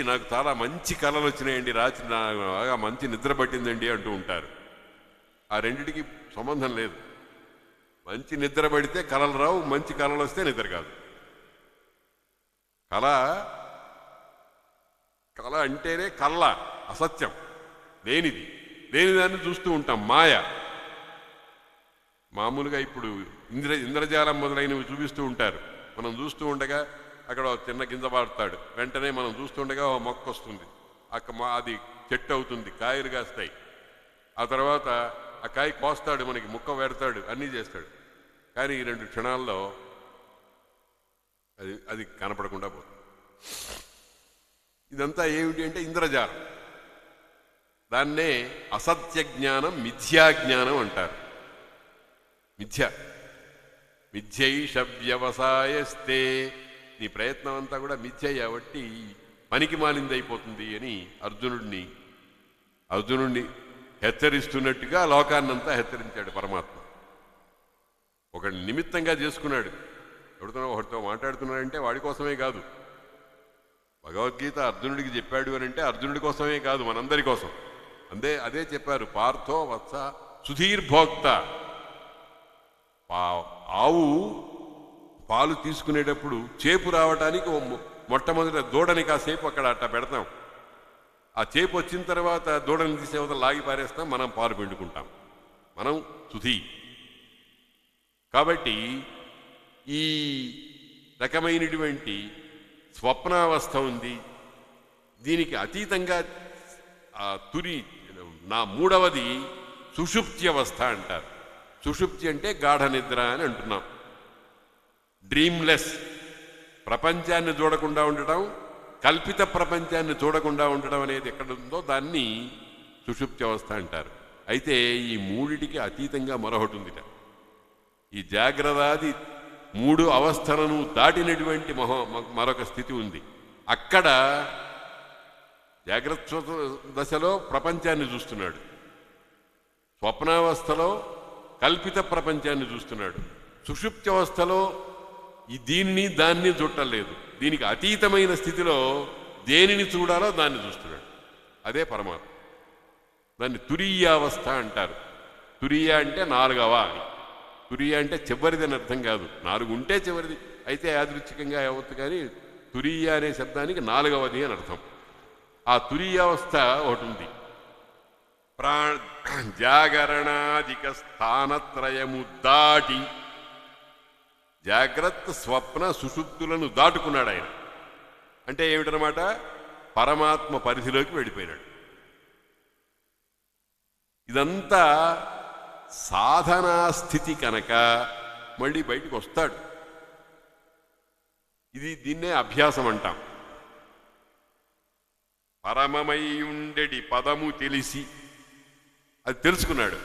నాకు చాలా మంచి కళలు వచ్చినాయండి, రాత్రి బాగా మంచి నిద్ర పట్టిందండి అంటూ ఉంటారు. ఆ రెండిటికి సంబంధం లేదు. మంచి నిద్ర పడితే కళలు రావు, మంచి కళలు వస్తే నిద్ర కాదు. కళ అంటేనే కళ్ళ అసత్యం, లేనిదాన్ని చూస్తూ ఉంటాం, మాయ. మామూలుగా ఇప్పుడు ఇంద్రజాలం మొదలైనవి చూపిస్తూ ఉంటారు. మనం చూస్తూ ఉండగా అక్కడ చిన్న గింజ పారుతాడు, వెంటనే మనం చూస్తుండగా మొక్క వస్తుంది, అది చెట్టు అవుతుంది, కాయలు కాస్తాయి. ఆ తర్వాత ఆ కాయ కోస్తాడు, మనకి ముక్క పెడతాడు, అన్నీ చేస్తాడు. కానీ ఈ 2 క్షణాల్లో అది కనపడకుండా పోతుంది. ఇదంతా ఏమిటి అంటే ఇంద్రజాలం. దాన్నే అసత్య జ్ఞానం, మిథ్యాజ్ఞానం అంటారు. మిథ్యైష వ్యవసాయస్తే, నీ ప్రయత్నం అంతా కూడా మిథ్య కాబట్టి పనికి మాలిందైపోతుంది అని అర్జునుడిని హెచ్చరిస్తున్నట్టుగా లోకాన్నంతా హెచ్చరించాడు పరమాత్మ. ఒకటి నిమిత్తంగా చేసుకున్నాడు. ఒకటితో మాట్లాడుతున్నాడంటే వాడి కోసమే కాదు. భగవద్గీత అర్జునుడికి చెప్పాడు అని అంటే అర్జునుడి కోసమే కాదు, మనందరి కోసం. అదే చెప్పారు, పార్థో వత్స సుధీర్భోక్త. ఆవు పాలు తీసుకునేటప్పుడు చేపు రావడానికి మొట్టమొదటి దూడని కాసేపు అక్కడ అట్ట పెడతాం. ఆ చేపు వచ్చిన తర్వాత దూడని తీసేవతల లాగి పారేస్తాం, మనం పాలు పిండుకుంటాం, మనం సుధీ. కాబట్టి ఈ రకమైనటువంటి స్వప్నావస్థ ఉంది. దీనికి అతీతంగా నా మూడవది సుషుప్తి అవస్థ అంటారు. సుషుప్తి అంటే గాఢ నిద్ర అని అంటున్నాం. డ్రీమ్లెస్, ప్రపంచాన్ని చూడకుండా ఉండటం, కల్పిత ప్రపంచాన్ని చూడకుండా ఉండడం అనేది ఎక్కడ ఉందో దాన్ని సుషుప్తి అవస్థ అంటారు. అయితే ఈ మూడిటికి అతీతంగా మరొకటి ఉందిట. ఈ జాగ్రత్తాది 3 అవస్థలను దాటినటువంటి మరొక స్థితి ఉంది. అక్కడ జాగ్రత్త దశలో ప్రపంచాన్ని చూస్తున్నాడు, స్వప్నావస్థలో కల్పిత ప్రపంచాన్ని చూస్తున్నాడు, సుషుప్తి అవస్థలో దాన్ని చూడలేదు. దీనికి అతీతమైన స్థితిలో దేనిని చూడాలో దాన్ని చూస్తున్నాడు. అదే పరమాత్మ. దాన్ని తురీయావస్థ అంటారు. తురీయ అంటే 4వ అని. తురీయ అంటే చివరిది అని అర్థం కాదు, 4 ఉంటే చివరిది అయితే యాదృచ్ఛికంగా అవ్వచ్చు, కానీ తురీయ అనే శబ్దానికి 4వది అని అర్థం. ఆ తురీయావస్థ ఒకటి ఉంది. జాగరణాధిక స్థానత్రయము దాటి జాగ్రత్త స్వప్న సుషుప్తులను దాటుకున్నాడు ఆయన. అంటే ఏమిటనమాట, పరమాత్మ పరిధిలోకి వెళ్ళిపోయినాడు. ఇదంతా సాధనా స్థితి కనుక మళ్ళీ బయటికి వస్తాడు. దీన్నే అభ్యాసం అంటాం. పరమమై ఉండెడి పదము తెలిసి, అది తెలుసుకున్నాడు.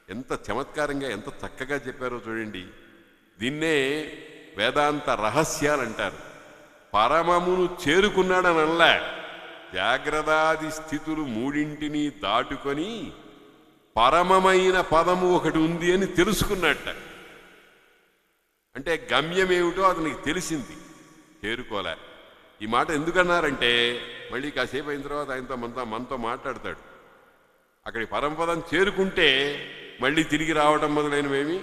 ఎంత చమత్కారంగా ఎంత చక్కగా చెప్పారో చూడండి. దీన్నే వేదాంత రహస్యాలు అంటారు. పరమమును చేరుకున్నాడనల్లా, జాగ్రత్తాది స్థితులు 3ంటిని దాటుకొని పరమమైన పదము ఒకటి ఉంది అని తెలుసుకున్నట్ట. అంటే గమ్యమేమిటో అతనికి తెలిసింది, చేరుకోలే. ఈ మాట ఎందుకన్నారంటే మళ్ళీ కాసేపు అయిన తర్వాత మనతో మాట్లాడతాడు. అక్కడికి పరమపదం చేరుకుంటే మళ్ళీ తిరిగి రావడం మొదలైనవేమి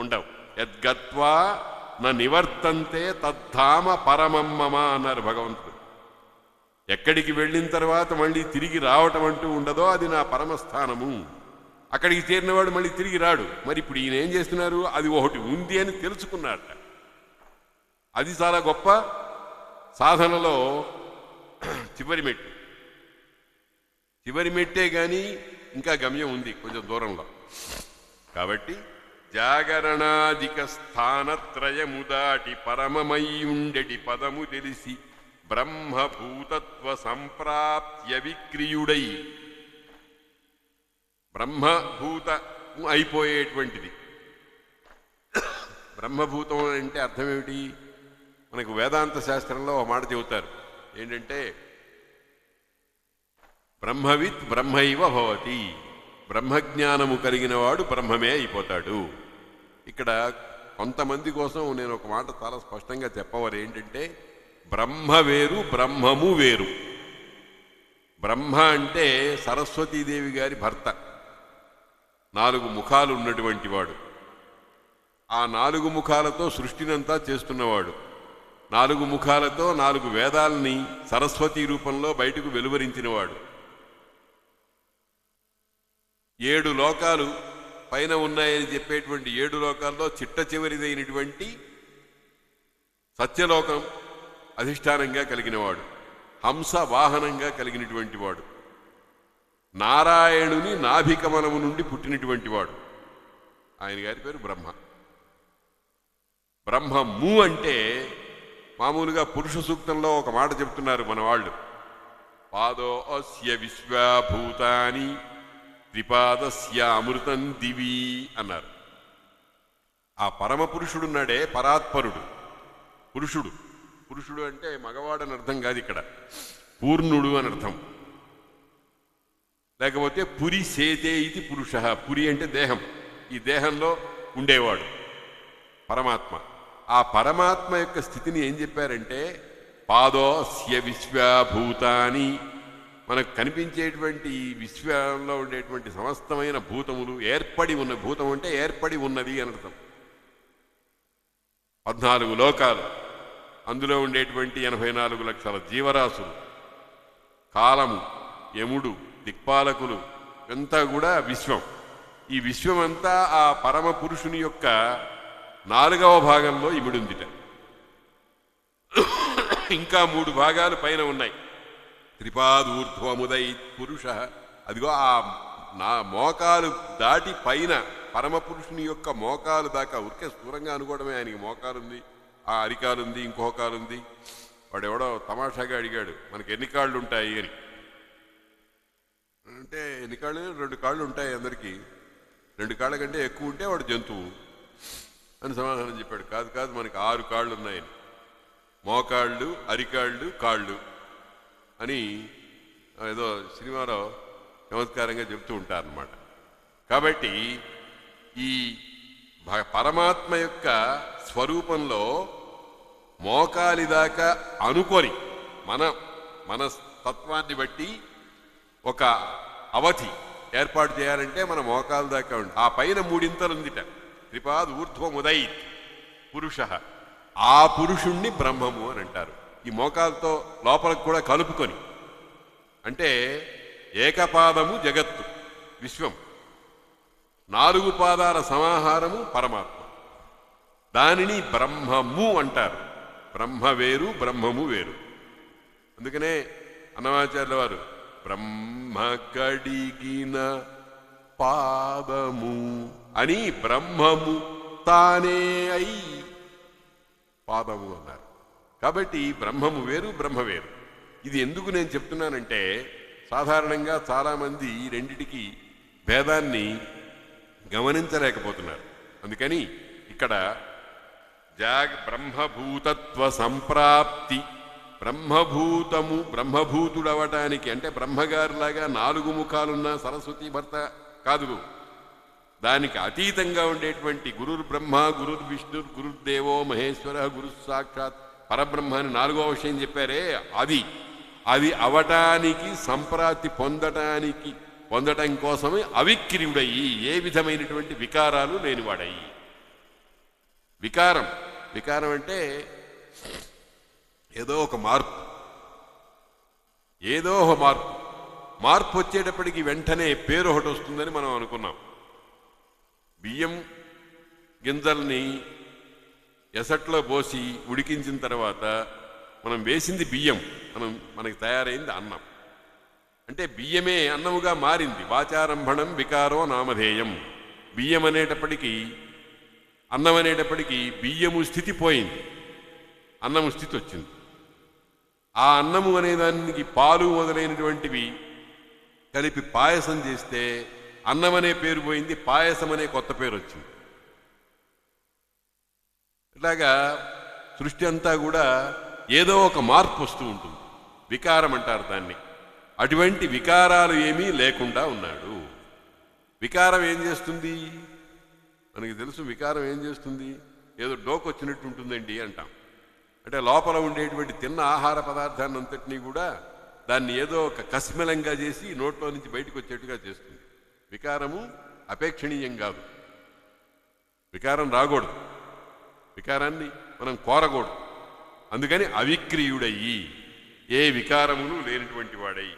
ఉండవు. యద్గత్వా న నివర్తంతే తద్ధామ పరమమ్మమ అన్నారు భగవంతుడు. ఎక్కడికి వెళ్ళిన తర్వాత మళ్ళీ తిరిగి రావటం అంటూ ఉండదో అది నా పరమస్థానము. అక్కడికి చేరినవాడు మళ్ళీ తిరిగి రాడు. మరి ఇప్పుడు ఈయన ఏం చేస్తున్నారు, అది ఒకటి ఉంది అని తెలుసుకున్నట్ట. అది చాలా గొప్ప సాధనలో చివరి మెట్టే కానీ ఇంకా గమ్యం ఉంది కొంచెం దూరంలో. కాబట్టి జాగరణాధిక స్థానత్రయము దాటి పరమమై ఉండెడి పదము తెలిసి బ్రహ్మభూతత్వ సంప్రాప్త్య విక్రియుడై, బ్రహ్మభూత అయిపోయేటువంటిది. బ్రహ్మభూతం అంటే అర్థం ఏమిటి? మనకు వేదాంత శాస్త్రంలో ఒక మాట చెబుతారు, ఏంటంటే బ్రహ్మవిత్ బ్రహ్మైవ భవతి. బ్రహ్మజ్ఞానము కలిగిన వాడు బ్రహ్మమే అయిపోతాడు. ఇక్కడ కొంతమంది కోసం నేను ఒక మాట చాలా స్పష్టంగా చెప్పవాలి. ఏంటంటే బ్రహ్మ వేరు బ్రహ్మము వేరు. బ్రహ్మ అంటే సరస్వతీదేవి గారి భర్త, 4 ముఖాలు ఉన్నటువంటి వాడు. ఆ 4 ముఖాలతో సృష్టినంతా చేస్తున్నవాడు. 4 ముఖాలతో 4 వేదాలని సరస్వతీ రూపంలో బయటకు వెలువరించినవాడు. 7 లోకాలు పైన ఉన్నాయని చెప్పేటువంటి 7 లోకాల్లో చిట్ట చివరిదైనటువంటి సత్యలోకం అధిష్టానంగా కలిగినవాడు, హంస వాహనంగా కలిగినటువంటి వాడు, నారాయణుని నాభికమలము నుండి పుట్టినటువంటి వాడు. ఆయన గారి పేరు బ్రహ్మ. బ్రహ్మము అంటే మామూలుగా పురుష సూక్తంలో ఒక మాట చెప్తున్నారు మన వాళ్ళు, పాదో అస్య విశ్వభూతాని త్రిపాదస్య అమృతం దివి అన్నారు. ఆ పరమ పురుషుడున్నాడే పరాత్పరుడు, పురుషుడు. పురుషుడు అంటే మగవాడని అర్థం కాదు, ఇక్కడ పూర్ణుడు అని అర్థం. లేకపోతే పురి సేతే ఇది పురుష. పురి అంటే దేహం, ఈ దేహంలో ఉండేవాడు పరమాత్మ. ఆ పరమాత్మ యొక్క స్థితిని ఏం చెప్పారంటే పాదోస్య విశ్వభూతాని. మనకు కనిపించేటువంటి ఈ విశ్వంలో ఉండేటువంటి సమస్తమైన భూతములు ఏర్పడి ఉన్న, భూతం అంటే ఏర్పడి ఉన్నది అని అర్థం. 14 లోకాలు, అందులో ఉండేటువంటి 84 లక్షల జీవరాశులు, కాలము, యముడు, దిక్పాలకులు, అంతా కూడా విశ్వం. ఈ విశ్వమంతా ఆ పరమ పురుషుని యొక్క 4వ భాగంలో ఇమిడుందిట. ఇంకా 3 భాగాలు పైన ఉన్నాయి. త్రిపాదూర్ధ్వముదై పురుష. అదిగో ఆ నా మోకాలు దాటి పైన పరమ పురుషుని యొక్క మోకాలు దాకా, ఉరికే స్థూరంగా అనుకోవడమే, ఆయనకి మోకాలుంది, ఆ అరికాలుంది, ఇంకో కాలుంది. వాడెవడో తమాషాగా అడిగాడు, మనకి ఎన్ని కాళ్ళు ఉంటాయి అని. అంటే ఎన్ని కాళ్ళు? 2 కాళ్ళు ఉంటాయి అందరికీ. 2 కాళ్ళ కంటే ఎక్కువ ఉంటే వాడు జంతువు అని సమాధానం చెప్పాడు. కాదు కాదు, మనకి 6 కాళ్ళు ఉన్నాయని. మోకాళ్ళు, అరికాళ్ళు, కాళ్ళు అని ఏదో సినిమాలో చమత్కారంగా చెప్తూ ఉంటారన్నమాట. కాబట్టి ఈ పరమాత్మ యొక్క స్వరూపంలో మోకాలి దాకా అనుకొని మన తత్వాన్ని బట్టి ఒక అవధి ఏర్పాటు చేయాలంటే మన మోకాలు దాకా ఉంది. ఆ పైన 3 ఇంతలుందిట. త్రిపాద్ ఊర్ధ్వముదై పురుష. ఆ పురుషుణ్ణి బ్రహ్మము అని అంటారు. ఈ మోకాలతో లోపలికి కూడా కలుపుకొని, అంటే ఏకపాదము జగత్తు విశ్వం, 4 పాదాల సమాహారము పరమాత్మ. దానిని బ్రహ్మము అంటారు. బ్రహ్మ వేరు బ్రహ్మము వేరు. అందుకనే అన్నమాచార్యుల వారు బ్రహ్మ కడిగిన పాదము అని బ్రహ్మము తానే అయి పాదము అన్నారు. కాబట్టి బ్రహ్మము వేరు బ్రహ్మ వేరు. ఇది ఎందుకు నేను చెప్తున్నానంటే, సాధారణంగా చాలామంది ఈ రెండిటికి భేదాన్ని గమనించలేకపోతున్నారు. అందుకని ఇక్కడ బ్రహ్మభూతత్వ సంప్రాప్తి, బ్రహ్మభూతుడవటానికి అంటే బ్రహ్మగారిలాగా 4 ముఖాలున్న సరస్వతి భర్త కాదు, దానికి అతీతంగా ఉండేటువంటి గురుర్ బ్రహ్మ, గురుర్ విష్ణు, గురుర్దేవో మహేశ్వర, గురు సాక్షాత్ పరబ్రహ్మ అని 4వ విషయం చెప్పారే, అది అవటానికి, సంప్రాప్తి పొందటం కోసమే అవిక్రీయుడయ్యి, ఏ విధమైనటువంటి వికారాలు లేనివాడయ్యి. వికారం అంటే ఏదో ఒక మార్పు వచ్చేటప్పటికి వెంటనే పేరు ఒకటి వస్తుందని మనం అనుకున్నాం. బియ్యం గింజల్ని ఎసట్లో పోసి ఉడికించిన తర్వాత మనం వేసింది బియ్యం, మనకి తయారైంది అన్నం. అంటే బియ్యమే అన్నముగా మారింది. వాచారంభణం వికారో నామధేయం. బియ్యం అనేటప్పటికీ, అన్నం అనేటప్పటికీ బియ్యము స్థితి పోయింది, అన్నము స్థితి వచ్చింది. ఆ అన్నము అనేదానికి పాలు మొదలైనటువంటివి కలిపి పాయసం చేస్తే అన్నం అనే పేరు పోయింది, పాయసం అనే కొత్త పేరు వచ్చింది. ఇట్లాగా సృష్టి అంతా కూడా ఏదో ఒక మార్పు వస్తూ ఉంటుంది. వికారం అంటారు దాన్ని. అటువంటి వికారాలు ఏమీ లేకుండా ఉన్నాడు. వికారం ఏం చేస్తుంది మనకి తెలుసు. వికారం ఏం చేస్తుంది? ఏదో డోకు వచ్చినట్టు ఉంటుందండి అంటాం. అంటే లోపల ఉండేటువంటి తిన్న ఆహార పదార్థాన్ని అంతటినీ కూడా దాన్ని ఏదో ఒక కస్మెలంగా చేసి నోట్లో నుంచి బయటకు వచ్చేట్టుగా చేస్తుంది. వికారము అపేక్షణీయం కాదు, వికారం రాకూడదు, వికారాన్ని మనం కోరకూడదు. అందుకని అవిక్రీయుడయ్యి, ఏ వికారములు లేనటువంటి వాడై,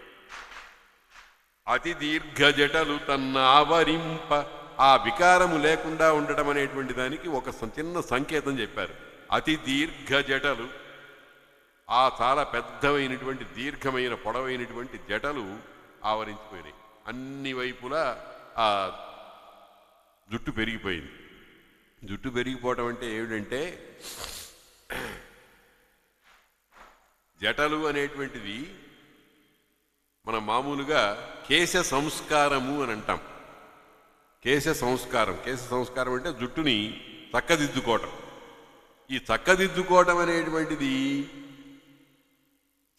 అతి దీర్ఘ జటలు తన్నావరింప, ఆ వికారము లేకుండా ఉండడం అనేటువంటి దానికి ఒక చిన్న సంకేతం చెప్పారు. అతి దీర్ఘ జటలు, ఆ చాలా పెద్దమైనటువంటి దీర్ఘమైన పొడవైనటువంటి జటలు ఆవరించిపోయినాయి. అన్ని వైపులా ఆ జుట్టు పెరిగిపోయింది. జుట్టు పెరిగిపోవటం అంటే ఏమిటంటే, జటలు అనేటువంటిది మనం మామూలుగా కేశ సంస్కారము అని అంటాం. కేశ సంస్కారం అంటే జుట్టుని చక్కదిద్దుకోవటం. ఈ చక్కదిద్దుకోవటం అనేటువంటిది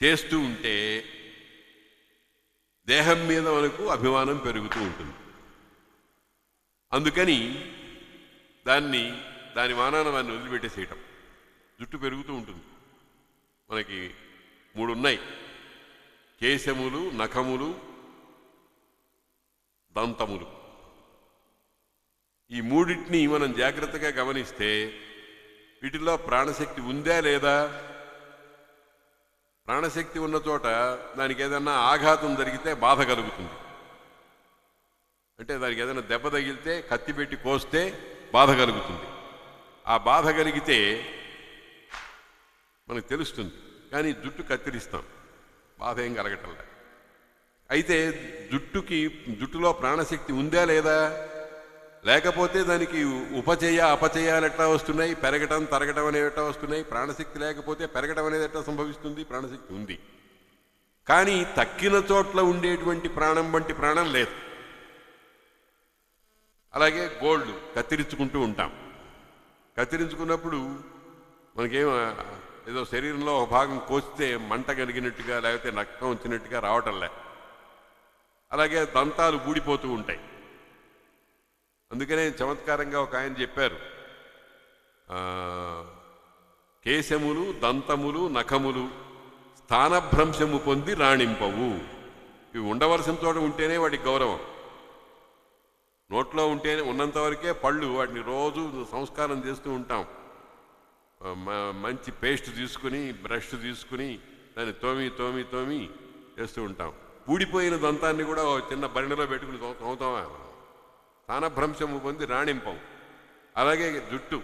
చేస్తూ ఉంటే దేహం మీద మనకు అభిమానం పెరుగుతూ ఉంటుంది. అందుకని దాని మానాన దాన్ని వదిలిపెట్టేసేయటం. జుట్టు పెరుగుతూ ఉంటుంది. మనకి 3 ఉన్నాయి: కేశములు, నఖములు, దంతములు. ఈ మూడింటిని మనం జాగ్రత్తగా గమనిస్తే వీటిల్లో ప్రాణశక్తి ఉందా లేదా? ప్రాణశక్తి ఉన్న చోట దానికి ఏదన్నా ఆఘాతం జరిగితే బాధ కలుగుతుంది. అంటే దానికి ఏదైనా దెబ్బ తగిలితే, కత్తి పెట్టి కోస్తే బాధ కలుగుతుంది. ఆ బాధ కలిగితే మనకు తెలుస్తుంది. కానీ జుట్టు కత్తిరిస్తాం, బాధ ఏం కలగటంలే. అయితే జుట్టులో ప్రాణశక్తి ఉందా లేదా? లేకపోతే దానికి ఉపచయ అపచయాలు ఎట్లా వస్తున్నాయి? పెరగటం తరగటం అనేవి ఎట్లా వస్తున్నాయి? ప్రాణశక్తి లేకపోతే పెరగటం అనేది ఎట్లా సంభవిస్తుంది? ప్రాణశక్తి ఉంది, కానీ తక్కిన చోట్ల ఉండేటువంటి ప్రాణం వంటి ప్రాణం లేదు. అలాగే గోళ్ళు కత్తిరించుకుంటూ ఉంటాం. కత్తిరించుకున్నప్పుడు మనకేం ఏదో శరీరంలో ఒక భాగం కోస్తే మంట కలిగినట్టుగా, లేకపోతే రక్తం వచ్చినట్టుగా రావటంలే. అలాగే దంతాలు ఊడిపోతూ ఉంటాయి. అందుకనే చమత్కారంగా ఒక ఆయన చెప్పారు, కేశములు, దంతములు, నఖములు స్థానభ్రంశము పొంది రాణింపవు. ఇవి ఉండవలసిన చోట ఉంటేనే వాటికి గౌరవం. నోట్లో ఉంటేనే ఉన్నంత వరకే పళ్ళు, వాటిని రోజు సంస్కారం చేస్తూ ఉంటాం. మంచి పేస్ట్ తీసుకుని, బ్రష్ తీసుకుని దాన్ని తోమి చేస్తూ ఉంటాం. ఊడిపోయిన దంతాన్ని కూడా చిన్న బరిణలో పెట్టుకుని తోముతామా? స్థానభ్రంశము పొంది రాణింపం. అలాగే జుట్టు